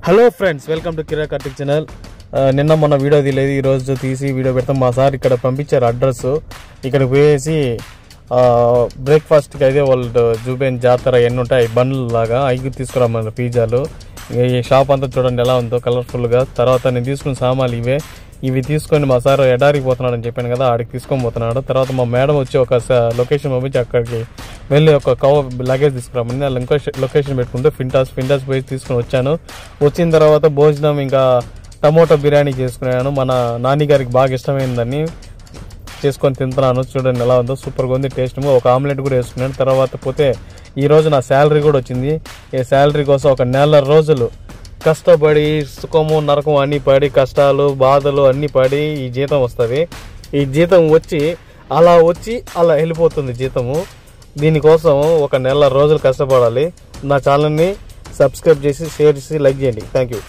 Hello friends, welcome to Kira Karthik channel. నిన్న మొన్న video తీయలేదు, ఈరోజు తీసి వీడియో పెడతాం. మా సార్ ఇక్కడ పంపించారు అడ్రస్. ఇక్కడ పోయేసి బ్రేక్ఫాస్ట్కి అయితే వాళ్ళు జూబేన్ జాతర ఎన్ని ఉంటాయి బండ్లు లాగా అవి తీసుకురామన్నారు. పిజ్జాలు ఈ షాప్ అంతా చూడండి ఎలా ఉందో కలర్ఫుల్గా. తర్వాత నేను తీసుకున్న సామాన్లు ఇవి తీసుకొని మా సార్ ఎడారికి పోతున్నాడు అని చెప్పాను కదా, ఆడికి తీసుకొని పోతున్నాడు. తర్వాత మా మేడం వచ్చి ఒక లొకేషన్ పంపించి అక్కడికి వెళ్ళి ఒక లగేజ్ తీసుకురామని లొకేషన్ పెట్టుకుంటే ఫింటాస్ పోయి తీసుకుని వచ్చాను. వచ్చిన తర్వాత భోజనం ఇంకా టమోటా బిర్యానీ చేసుకున్నాను. మన నాని గారికి బాగా ఇష్టమైందని చేసుకొని తింటున్నాను. చూడండి ఎలా ఉందో, సూపర్గా ఉంది. టేస్ట్ ఒక ఆమ్లెట్ కూడా వేసుకున్నాను. తర్వాత పోతే ఈరోజు నా శాలరీ కూడా వచ్చింది. ఈ శాలరీ కోసం ఒక నెల రోజులు కష్టపడి సుఖము నరకం అన్నీ పడి కష్టాలు బాధలు అన్నీ పడి ఈ జీతం వస్తుంది. ఈ జీతం అలా వెళ్ళిపోతుంది జీతము. దీనికోసం ఒక నెల రోజులు కష్టపడాలి. నా ఛానల్ని సబ్స్క్రైబ్ చేసి షేర్ చేసి లైక్ చేయండి. Thank you.